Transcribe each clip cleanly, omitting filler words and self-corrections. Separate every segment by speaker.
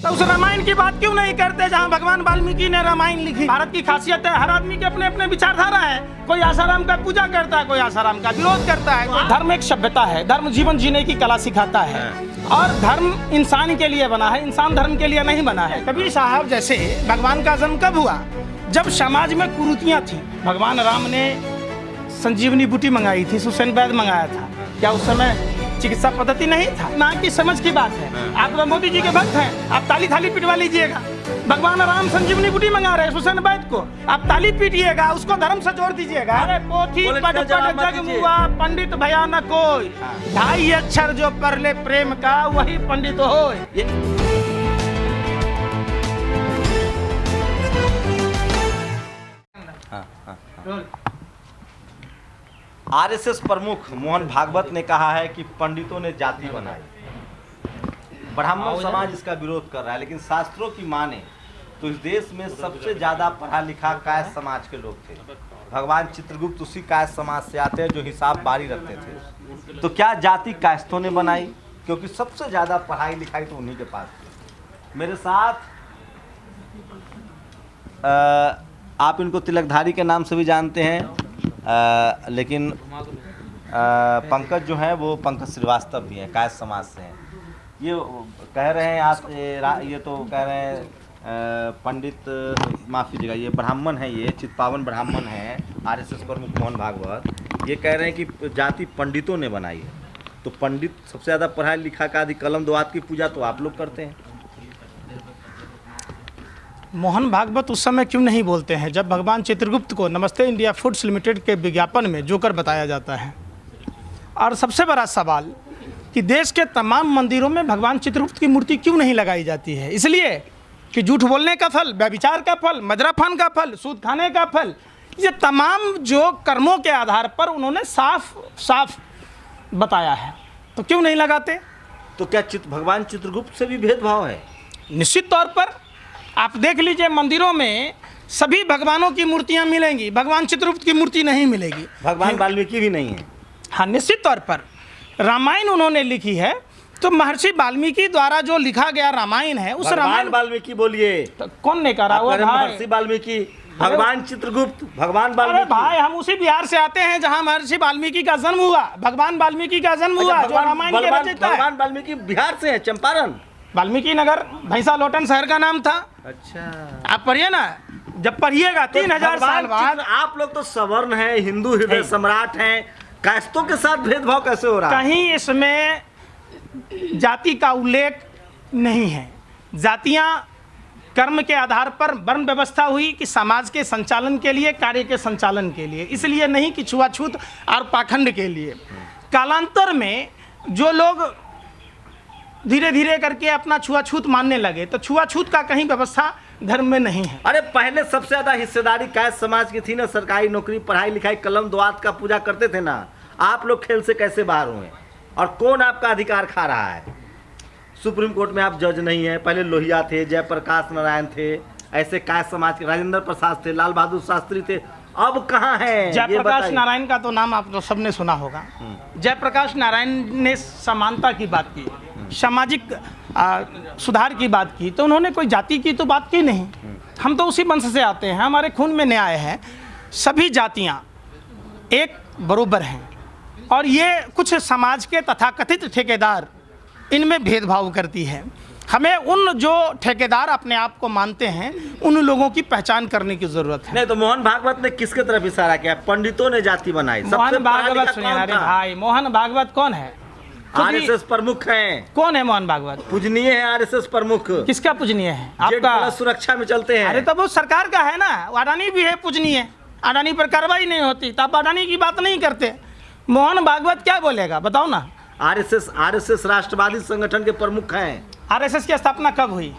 Speaker 1: तो उस रामायण की बात क्यों नहीं करते जहाँ भगवान वाल्मीकि ने रामायण लिखी। भारत की खासियत है, हर आदमी के अपने अपने विचारधारा है। कोई आसाराम का पूजा करता है, कोई आसाराम का विरोध करता है। धर्म एक सभ्यता है, धर्म जीवन जीने की कला सिखाता है और धर्म इंसान के लिए बना है, इंसान धर्म के लिए नहीं बना है। कबीर साहब जैसे भगवान का जन्म कब हुआ? जब समाज में कुरीतियाँ थी। भगवान राम ने संजीवनी बूटी मंगाई थी, सुसेन वैद्य मंगाया था। क्या उस समय चिकित्सा पद्धति नहीं था? ना की समझ की बात है। आप तो मोदी जी के भक्त हैं, आप ताली थाली पिटवा लीजिएगा। भगवान राम संजीवनी बूटी मंगा रहे हैं सुसेन वैद्य को, आप ताली पीटिएगा, उसको धर्म से जोड़ दीजिएगा। अरे पोथी पढ़ जग मुआ पंडित भया न कोई, ढाई अक्षर जो पढ़ ले प्रेम का वही पंडित होय।
Speaker 2: आरएसएस प्रमुख मोहन भागवत ने कहा है कि पंडितों ने जाति बनाई, ब्राह्मण समाज इसका विरोध कर रहा है। लेकिन शास्त्रों की माने तो इस देश में सबसे ज्यादा पढ़ा लिखा कायस्थ समाज के लोग थे। भगवान चित्रगुप्त उसी कायस्थ समाज से आते हैं जो हिसाब बारी रखते थे। तो क्या जाति कायस्थों ने बनाई? क्योंकि सबसे ज्यादा पढ़ाई लिखाई तो उन्हीं के पास थी। मेरे साथ आप इनको तिलकधारी के नाम से भी जानते हैं, लेकिन पंकज जो है वो पंकज श्रीवास्तव भी हैं, कायस्थ समाज से हैं। ये कह रहे हैं आप ये तो कह रहे हैं पंडित, माफ़ कीजिएगा, ये ब्राह्मण है, ये चित्पावन ब्राह्मण है आरएसएस प्रमुख मोहन भागवत। ये कह रहे हैं कि जाति पंडितों ने बनाई है। तो पंडित सबसे ज़्यादा पढ़ा लिखा का आदि कलम द्वात की पूजा तो आप लोग करते हैं।
Speaker 1: मोहन भागवत उस समय क्यों नहीं बोलते हैं जब भगवान चित्रगुप्त को नमस्ते इंडिया फूड्स लिमिटेड के विज्ञापन में जोकर बताया जाता है? और सबसे बड़ा सवाल कि देश के तमाम मंदिरों में भगवान चित्रगुप्त की मूर्ति क्यों नहीं लगाई जाती है? इसलिए कि झूठ बोलने का फल, व्यभिचार का फल, मदराफान का फल, सूद खाने का फल, ये तमाम जो कर्मों के आधार पर उन्होंने साफ साफ बताया है। तो क्यों नहीं लगाते?
Speaker 2: तो क्या भगवान चित्रगुप्त से भी भेदभाव है?
Speaker 1: निश्चित तौर पर आप देख लीजिए, मंदिरों में सभी भगवानों की मूर्तियां मिलेंगी, भगवान चित्रगुप्त की मूर्ति नहीं मिलेगी।
Speaker 2: भगवान वाल्मीकि भी नहीं है।
Speaker 1: हाँ, निश्चित तौर पर रामायण उन्होंने लिखी है, तो महर्षि वाल्मीकि द्वारा जो लिखा गया रामायण है उस रामायण
Speaker 2: वाल्मीकि बोलिए
Speaker 1: तो कौन ने करा? वो
Speaker 2: महर्षि वाल्मीकि, भगवान चित्रगुप्त, भगवान वाल्मीकि।
Speaker 1: भाई हम उसी बिहार से आते हैं जहाँ महर्षि वाल्मीकि का जन्म हुआ, भगवान वाल्मीकि का जन्म हुआ, जो रामायण के रचयिता है।
Speaker 2: भगवान वाल्मीकि बिहार से है, चंपारण,
Speaker 1: वाल्मीकि नगर भैंसा लोटन शहर का नाम था।
Speaker 2: अच्छा,
Speaker 1: आप पढ़िए ना, जब पढ़िएगा 3000 साल बाद।
Speaker 2: आप लोग तो सवर्ण हैं, हिंदू हृदय सम्राट हैं, कायस्थों के साथ भेदभाव कैसे हो रहा है?
Speaker 1: कहीं इसमें जाति का उल्लेख नहीं है। जातियां कर्म के आधार पर वर्ण व्यवस्था हुई कि समाज के संचालन के लिए, कार्य के संचालन के लिए, इसलिए नहीं कि छुआछूत और पाखंड के लिए। कालांतर में जो लोग धीरे धीरे करके अपना छुआछूत मानने लगे, तो छुआछूत का कहीं व्यवस्था धर्म में नहीं है।
Speaker 2: अरे पहले सबसे ज्यादा हिस्सेदारी कायस्थ समाज की थी ना, सरकारी नौकरी, पढ़ाई लिखाई, कलम द्वात का पूजा करते थे ना। आप लोग खेल से कैसे बाहर हुए? और कौन आपका अधिकार खा रहा है? सुप्रीम कोर्ट में आप जज नहीं है। पहले लोहिया थे, जयप्रकाश नारायण थे, ऐसे कायस्थ समाज के राजेंद्र प्रसाद थे, लाल बहादुर शास्त्री थे। अब कहाँ है?
Speaker 1: जयप्रकाश नारायण का तो नाम आप तो सबने सुना होगा। जयप्रकाश नारायण ने समानता की बात की, सामाजिक सुधार की बात की, तो उन्होंने कोई जाति की तो बात की नहीं। हम तो उसी वंश से आते हैं, हमारे खून में न्याय है, सभी जातियां एक बरोबर हैं। और ये कुछ समाज के तथाकथित ठेकेदार इनमें भेदभाव करती है। हमें उन जो ठेकेदार अपने आप को मानते हैं उन लोगों की पहचान करने की जरूरत है।
Speaker 2: नहीं तो मोहन भागवत ने किसके तरफ इशारा किया? पंडितों ने जाति बनाई।
Speaker 1: मोहन भागवत सुनिए, अरे भाई मोहन भागवत कौन है?
Speaker 2: आरएसएस प्रमुख हैं।
Speaker 1: कौन है मोहन भागवत?
Speaker 2: पूजनीय है आरएसएस प्रमुख।
Speaker 1: किसका पूजनीय है?
Speaker 2: आपका सुरक्षा में चलते हैं।
Speaker 1: अरे तो वो सरकार का है ना, अडानी भी है पूजनीय, अडानी पर कार्रवाई नहीं होती तो आप अडानी की बात नहीं करते। मोहन भागवत क्या बोलेगा बताओ ना?
Speaker 2: आरएसएस राष्ट्रवादी संगठन के प्रमुख हैं।
Speaker 1: आरएसएस की स्थापना कब हुई?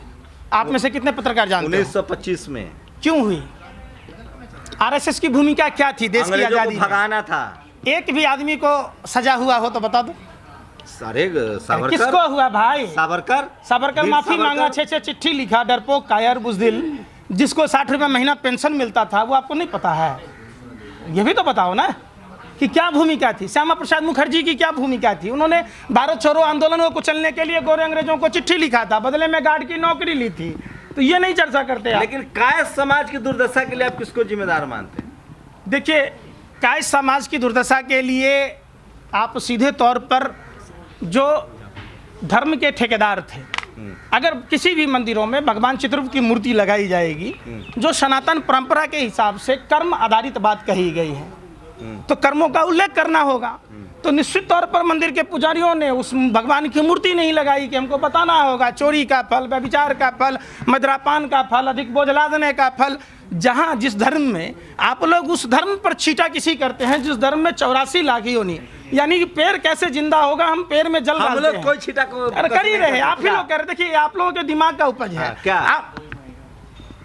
Speaker 1: आप में से कितने पत्रकार जानते हैं?
Speaker 2: 1925 में।
Speaker 1: क्यों हुई? आरएसएस की भूमिका क्या थी देश की आजादी में?
Speaker 2: भगाना था।
Speaker 1: एक भी आदमी को सजा हुआ हो तो बता दो।
Speaker 2: सारे सावरकर
Speaker 1: किसको हुआ भाई?
Speaker 2: सावरकर
Speaker 1: माफी मांगा, 6 चिट्ठी लिखा, डरपोक, कायर, बुजदिल, जिसको 60 रुपये महीना पेंशन मिलता था, वो आपको नहीं पता है? ये भी तो बताओ ना। कि क्या भूमिका थी, श्यामा प्रसाद मुखर्जी की क्या भूमिका थी। उन्होंने भारत छोड़ो आंदोलन को कुचलने के लिए गोरे अंग्रेजों को चिट्ठी लिखा था, बदले में गार्ड की नौकरी ली थी। तो ये नहीं चर्चा करते आप।
Speaker 2: लेकिन कायस्थ समाज की दुर्दशा के लिए आप किसको जिम्मेदार मानते हैं?
Speaker 1: देखिए, कायस्थ समाज की दुर्दशा के लिए आप सीधे तौर पर जो धर्म के ठेकेदार थे, अगर किसी भी मंदिरों में भगवान चित्रगुप्त की मूर्ति लगाई जाएगी जो सनातन परंपरा के हिसाब से कर्म आधारित बात कही गई है, तो कर्मों का उल्लेख करना होगा। तो निश्चित तौर पर मंदिर के पुजारियों ने उस भगवान की मूर्ति नहीं लगाई कि हमको बताना होगा चोरी का फल, व्यभिचार का फल, मद्रापान का फल, अधिक बोझ लादने का फल। जहाँ जिस धर्म में आप लोग उस धर्म पर छीटा किसी करते हैं, जिस धर्म में 84 लाख योनि, यानी कि पेड़ कैसे जिंदा होगा, हम पेड़ में जल डालते हैं।
Speaker 2: कोई छीटा को
Speaker 1: कर ही रहे, आप ही लोग कर रहे। देखिए, आप लोगों के दिमाग का उपज है
Speaker 2: क्या?
Speaker 1: आप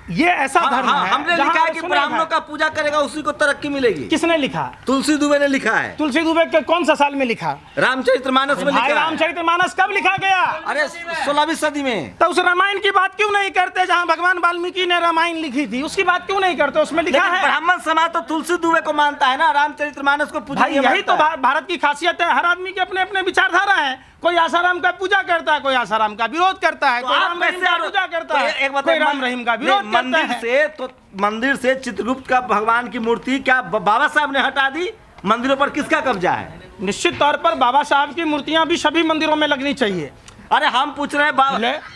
Speaker 1: ये ऐसा धर्म है।
Speaker 2: हमने लिखा है कि ब्राह्मणों का पूजा करेगा उसी को तरक्की मिलेगी।
Speaker 1: किसने लिखा?
Speaker 2: तुलसी दुबे ने लिखा है।
Speaker 1: तुलसी दुबे के कौन सा साल में लिखा?
Speaker 2: रामचरितमानस में लिखा है।
Speaker 1: रामचरितमानस कब लिखा गया?
Speaker 2: अरे 16वीं सदी में।
Speaker 1: तो उस रामायण की बात क्यों नहीं करते जहाँ भगवान वाल्मीकि ने रामायण लिखी थी? उसकी बात क्यों नहीं करते? उसमें लिखा है।
Speaker 2: ब्राह्मण समाज तो तुलसी दुबे को मानता है ना, रामचरितमानस को पूजा।
Speaker 1: यही तो भारत की खासियत है। हर आदमी के अपने अपने विचारधारा है। कोई आसाराम का पूजा करता है, कोई आसाराम का विरोध करता है, कोई राम रहीम का पूजा करता है, कोई राम रहीम का विरोध करता है।
Speaker 2: तो मंदिर से चित्रगुप्त का भगवान की मूर्ति क्या बाबा साहब ने हटा दी? मंदिरों पर किसका कब्जा है?
Speaker 1: निश्चित तौर पर बाबा साहब की मूर्तियां भी सभी मंदिरों में लगनी चाहिए।
Speaker 2: अरे हम पूछ रहे हैं,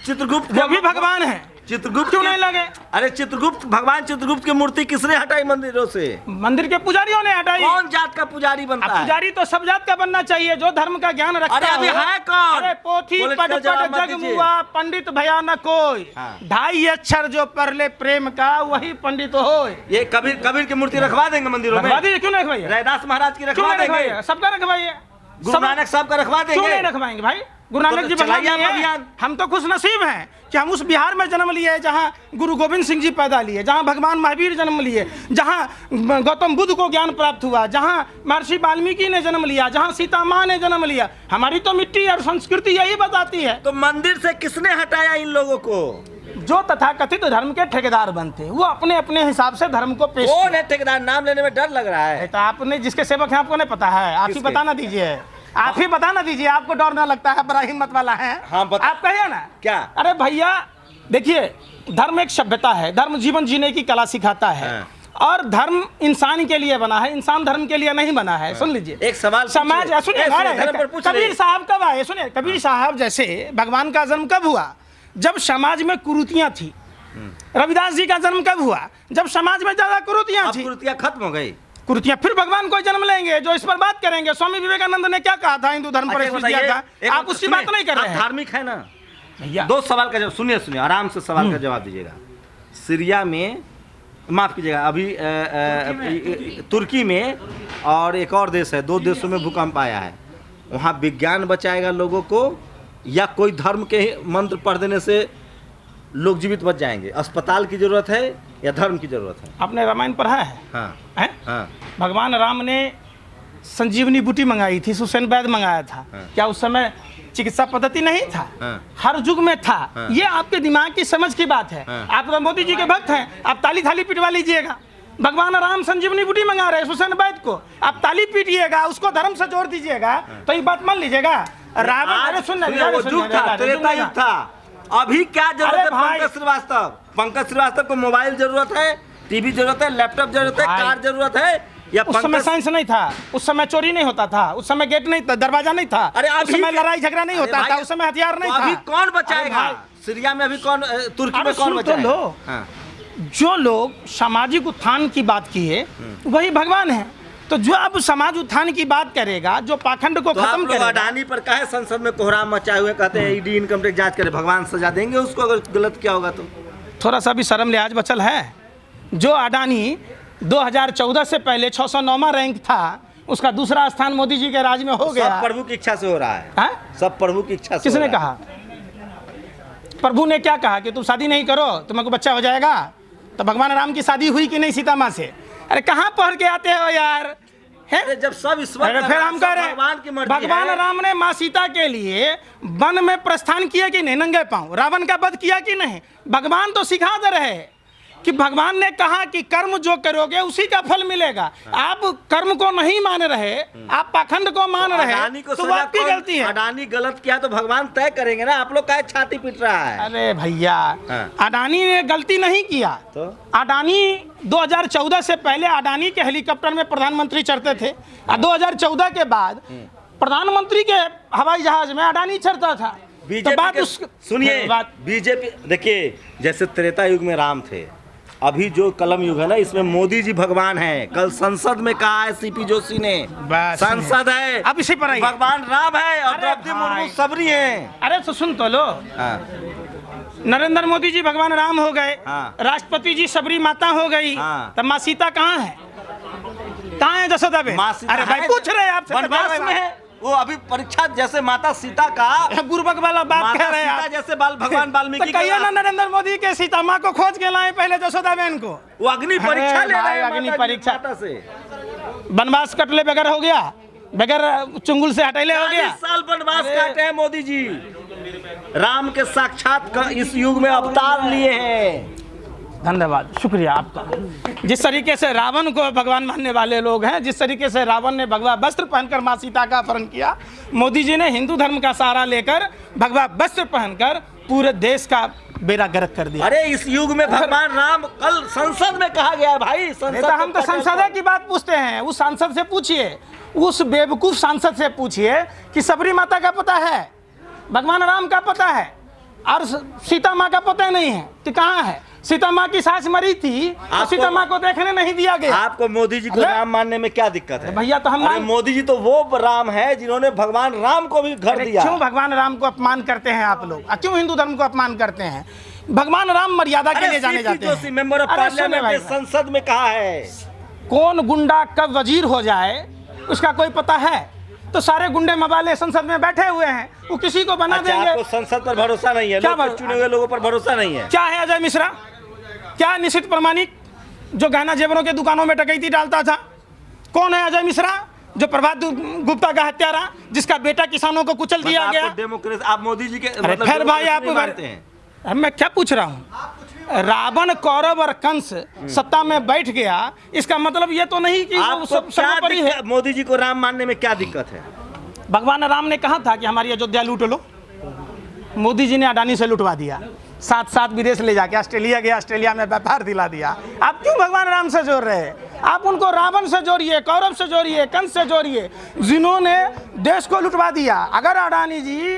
Speaker 2: चित्रगुप्त
Speaker 1: वो भी भगवान है,
Speaker 2: चित्रगुप्त
Speaker 1: क्यों नहीं लगे?
Speaker 2: अरे चित्रगुप्त, भगवान चित्रगुप्त की मूर्ति किसने हटाई मंदिरों से?
Speaker 1: मंदिर के पुजारियों ने हटाई।
Speaker 2: कौन जात का पुजारी बनता है?
Speaker 1: पुजारी तो सब जात का बनना चाहिए, जो धर्म का ज्ञान रखता है।
Speaker 2: अरे अभी है कौन?
Speaker 1: अरे पोथी पढ़ जग मुआ, पंडित भया न कोई। 2.5 अक्षर जो पढ़ ले प्रेम का, वही पंडित हो।
Speaker 2: ये कबीर की मूर्ति रखवा देंगे मंदिरों में?
Speaker 1: क्यों नहीं रखवाइए?
Speaker 2: रैदास महाराज की रखवा देंगे,
Speaker 1: सबका रखवाइए।
Speaker 2: गुरु नानक साहब का रखवा देंगे।
Speaker 1: क्यों नहीं रखवाएंगे भाई? गुरु नानक जी अभियान। हम तो खुश नसीब हैं कि हम उस बिहार में जन्म लिए जहाँ गुरु गोविंद सिंह जी पैदा लिए, जहाँ भगवान महावीर जन्म लिए, जहाँ गौतम बुद्ध को ज्ञान प्राप्त हुआ, जहाँ महर्षि वाल्मीकि ने जन्म लिया, जहाँ सीता माँ ने जन्म लिया। हमारी तो मिट्टी और संस्कृति यही बताती है।
Speaker 2: तो मंदिर से किसने हटाया इन लोगों को?
Speaker 1: जो तथाकथित धर्म के ठेकेदार बनते हैं, वो अपने अपने हिसाब से धर्म को पेश।
Speaker 2: कौन है ठेकेदार? नाम लेने में डर लग रहा है।
Speaker 1: तो आपने जिसके सेवक हैं आपको नहीं पता है? आप ही बता ना दीजिए, आप ही बता ना दीजिए। आपको डर ना लगता है, बड़ा हिम्मत वाला है।
Speaker 2: हाँ,
Speaker 1: आप कहिए ना
Speaker 2: क्या?
Speaker 1: अरे भैया देखिए, धर्म एक सभ्यता है, धर्म जीवन जीने की कला सिखाता है। और धर्म इंसान के लिए बना है, इंसान धर्म के लिए नहीं बना है। सुन लीजिए,
Speaker 2: एक सवाल
Speaker 1: समाज सुनिए, कबीर साहब कब आए? सुनिए, कबीर साहब जैसे भगवान का जन्म कब हुआ? जब समाज में कुरीतियां थी। रविदास जी का जन्म कब हुआ? जब समाज में ज्यादा कुरीतियां थी।
Speaker 2: कुरीतियां खत्म हो गई,
Speaker 1: कुरीतियां फिर भगवान को जन्म लेंगे जो इस पर बात करेंगे। स्वामी विवेकानंद ने क्या कहा था हिंदू धर्म पर स्पीच दिया था? आप उसकी बात नहीं कर रहे हैं।
Speaker 2: धार्मिक है ना
Speaker 1: भैया।
Speaker 2: 2 सवाल का जवाब सुनिए, आराम से सवाल का जवाब दीजिएगा। सीरिया में, माफ कीजिएगा, अभी तुर्की में और एक और देश है, 2 देशों में भूकंप आया है। वहाँ विज्ञान बचाएगा लोगों को या कोई धर्म के मंत्र पढ़ देने से लोग जीवित बच जाएंगे? अस्पताल की जरूरत है या धर्म की जरूरत है?
Speaker 1: आपने रामायण पढ़ा है?
Speaker 2: हाँ,
Speaker 1: है?
Speaker 2: हाँ।
Speaker 1: भगवान राम ने संजीवनी बूटी मंगाई थी, सुसेन वैद्य मंगाया था।
Speaker 2: हाँ।
Speaker 1: क्या उस समय चिकित्सा पद्धति नहीं था?
Speaker 2: हाँ।
Speaker 1: हर युग में था।
Speaker 2: हाँ।
Speaker 1: ये आपके दिमाग की समझ की बात है।
Speaker 2: हाँ।
Speaker 1: आप मोदी जी के भक्त हैं, आप ताली थाली पिटवा लीजिएगा। भगवान राम संजीवनी बूटी मंगा रहे हैं सुसेन वैद्य को, आप ताली पीटिएगा, उसको धर्म से जोड़ दीजिएगा, तो ये बात मान लीजिएगा। रावण, अरे सुन,
Speaker 2: अभी क्या जरूरत है? पंकज श्रीवास्तव, पंकज श्रीवास्तव को मोबाइल जरूरत है, टीवी जरूरत है, लैपटॉप जरूरत है, कार जरूरत है या
Speaker 1: उस समय साइंस नहीं था, उस समय चोरी नहीं होता था, उस समय गेट नहीं था, दरवाजा नहीं था,
Speaker 2: अरे
Speaker 1: उस समय लड़ाई झगड़ा नहीं होता था, उस समय हथियार नहीं था।
Speaker 2: अभी कौन बचाएगा? सीरिया में अभी कौन, तुर्की में कौन बचाएगा?
Speaker 1: जो लोग सामाजिक उत्थान की बात किए वही भगवान है। तो जो अब समाज उत्थान की बात करेगा, जो पाखंड को खत्म करेगा।
Speaker 2: अडानी पर काहे संसद में कोहराम मचाए हुए, कहते हैं ईडी इनकम टैक्स जांच करे, भगवान सजा देंगे उसको अगर गलत क्या होगा तो?
Speaker 1: थोड़ा सा भी शर्म लिहाज बचल है? जो अडानी 2014 से पहले 609वां रैंक था, उसका दूसरा स्थान मोदी जी के राज में हो गया।
Speaker 2: सब प्रभु की इच्छा से हो रहा है।
Speaker 1: हा?
Speaker 2: सब प्रभु की इच्छा से।
Speaker 1: किसने कहा? प्रभु ने क्या कहा कि तुम शादी नहीं करो तुम्हारे बच्चा हो जाएगा? तो भगवान राम की शादी हुई कि नहीं सीता माँ से? अरे कहाँ पढ़ के आते हो यार?
Speaker 2: है? जब सब ईश्वर,
Speaker 1: फिर हम कह रहे हैं भगवान राम ने माँ सीता के लिए वन में प्रस्थान किया कि नहीं नंगे पांव? रावण का वध किया कि नहीं? भगवान तो सिखा दे रहे कि भगवान ने कहा कि कर्म जो करोगे उसी का फल मिलेगा। आप कर्म को नहीं मान रहे, आप पाखंड को मान रहे,
Speaker 2: अडानी को
Speaker 1: तो
Speaker 2: सजा
Speaker 1: आपकी गलती है।
Speaker 2: अडानी गलत किया तो भगवान तय करेंगे ना, आप लोग काहे छाती पीट रहा है?
Speaker 1: अरे भैया,
Speaker 2: हाँ।
Speaker 1: अडानी ने गलती नहीं किया।
Speaker 2: तो
Speaker 1: अडानी 2014 से पहले अडानी के हेलीकॉप्टर में प्रधानमंत्री चढ़ते थे, और 2014 के बाद प्रधानमंत्री के हवाई जहाज में अडानी चढ़ता था। तो बात उस
Speaker 2: सुनिए, बीजेपी देखिए, जैसे त्रेता युग में राम थे, अभी जो कलम युग है ना, इसमें मोदी जी भगवान है। कल संसद में कहा है सीपी जोशी ने, संसद है
Speaker 1: अब इसी पर आइए।
Speaker 2: भगवान राम है और
Speaker 1: अरे
Speaker 2: द्रौपदी मुर्मू
Speaker 1: भाई।
Speaker 2: सबरी है।
Speaker 1: अरे तो सुन तो लो, नरेंद्र मोदी जी भगवान राम हो गए,
Speaker 2: हाँ।
Speaker 1: राष्ट्रपति जी सबरी माता हो गई,
Speaker 2: हाँ।
Speaker 1: तब माँ सीता कहाँ है? कहाँ है जसोदा बेन?
Speaker 2: माँ सीता
Speaker 1: अरे भाई
Speaker 2: है,
Speaker 1: पूछ रहे हैं आपसे,
Speaker 2: वनवास में है वो। अभी परीक्षा जैसे माता सीता का
Speaker 1: गुरबक वाला बात
Speaker 2: माता
Speaker 1: कह रहे हैं
Speaker 2: सीता
Speaker 1: आप।
Speaker 2: जैसे भगवान वाल्मीकि
Speaker 1: तो कहिए ना नरेंद्र मोदी के सीता माँ को खोज के लाए पहले जसोदा बेन को।
Speaker 2: वो अग्नि परीक्षा
Speaker 1: अरे
Speaker 2: ले रहे
Speaker 1: भाई,
Speaker 2: हैं
Speaker 1: अग्नि
Speaker 2: माता जी,
Speaker 1: परीक्षा।
Speaker 2: माता से।
Speaker 1: वनवास कटले बगैर हो गया, बगैर चुंगुल से हटेले हो गया।
Speaker 2: 40 साल वनवास काटे हैं मोदी जी, राम के साक्षात इस युग में अवतार लिए हैं।
Speaker 1: धन्यवाद, शुक्रिया आपका। जिस तरीके से रावण को भगवान मानने वाले लोग हैं, जिस तरीके से रावण ने भगवा वस्त्र पहनकर माँ सीता का अपहरण किया, मोदी जी ने हिंदू धर्म का सहारा लेकर भगवा वस्त्र पहनकर पूरे देश का बेड़ा गर्क कर दिया।
Speaker 2: अरे इस युग में भगवान राम, कल संसद में कहा गया भाई, संसद
Speaker 1: तो हम तो संसद की बात पूछते हैं, उस सांसद से पूछिए, उस बेवकूफ सांसद से पूछिए कि सबरी माता का पता है, भगवान राम का पता है, और सीता माँ का पता नहीं है कि कहाँ है। सीता माँ की सास मरी थी, तो सीता माँ को देखने नहीं दिया गया।
Speaker 2: आपको मोदी जी को राम मानने में क्या दिक्कत है?
Speaker 1: भैया तो हम
Speaker 2: मोदी जी तो वो राम है जिन्होंने भगवान राम को भी घर दिया।
Speaker 1: क्यों भगवान राम को अपमान करते हैं आप लोग? क्यों हिंदू धर्म को अपमान करते हैं? भगवान राम मर्यादा के लिए जाने जाते हैं।
Speaker 2: मेंबर ऑफ पार्लियामेंट संसद में कहा है,
Speaker 1: कौन गुंडा कब वजीर हो जाए उसका कोई पता है? तो सारे गुंडे मवाले संसद में बैठे हुए हैं, वो किसी को बना देंगे।
Speaker 2: आपको संसद पर भरोसा नहीं है? क्या चुने हुए लोगों पर भरोसा नहीं है?
Speaker 1: क्या है अजय मिश्रा? क्या निशित प्रमाणिक जो गहना जेवरों के दुकानों में डकैती डालता था? कौन है अजय मिश्रा? जो प्रभात गुप्ता का हत्यारा, जिसका बेटा किसानों को कुचल दिया गया।
Speaker 2: डेमोक्रेसी आप मोदी जी के
Speaker 1: मतलब फिर भाई आप मैं क्या पूछ रहा हूँ? रावण, कौरव और कंस सत्ता में बैठ गया, इसका मतलब ये तो नहीं कि वो सर्वोपरि है।
Speaker 2: मोदी जी को राम मानने में क्या दिक्कत है?
Speaker 1: भगवान राम ने कहा था कि हमारी अयोध्या लूट लो, मोदी जी ने अडानी से लुटवा दिया, साथ विदेश ले जाके ऑस्ट्रेलिया गया, ऑस्ट्रेलिया में व्यापार दिला दिया। आप क्यों भगवान राम से जोड़ रहे हैं? आप उनको रावण से जोड़िए, कौरव से जोड़िए, कंस से जोड़िए, जिन्होंने देश को लुटवा दिया। अगर अडानी जी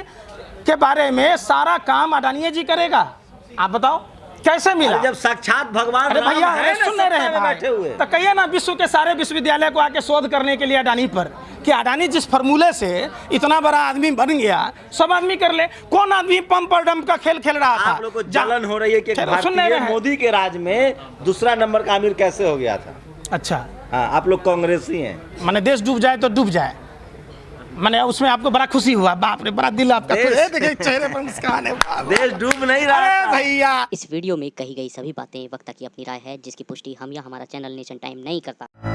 Speaker 1: के बारे में सारा काम अडानी जी करेगा, आप बताओ कैसे मिला?
Speaker 2: जब साक्षात भगवान
Speaker 1: अरे भैया सुन नहीं रहे
Speaker 2: बैठे हुए,
Speaker 1: तो कहिए ना विश्व के सारे विश्वविद्यालय को आके शोध करने के लिए अडानी पर, कि अडानी जिस फॉर्मूले से इतना बड़ा आदमी बन गया, सब आदमी कर ले। कौन आदमी पंप और डंप का खेल खेल रहा था?
Speaker 2: आप लोग को जलन हो रही है कि भारतीय मोदी के राज में दूसरा नंबर का अमीर कैसे हो गया था?
Speaker 1: अच्छा
Speaker 2: हाँ, आप लोग कांग्रेसी हैं।
Speaker 1: माने देश डूब जाए तो डूब जाए, मैंने उसमें आपको बड़ा खुशी हुआ? बाप रे, बड़ा दिल आपका देखिए, चेहरे पर मुस्कान है।
Speaker 2: देश डूब नहीं रहा
Speaker 1: है भैया।
Speaker 3: इस वीडियो में कही गई सभी बातें वक्ता की अपनी राय है, जिसकी पुष्टि हम या हमारा चैनल नेशन टाइम नहीं करता।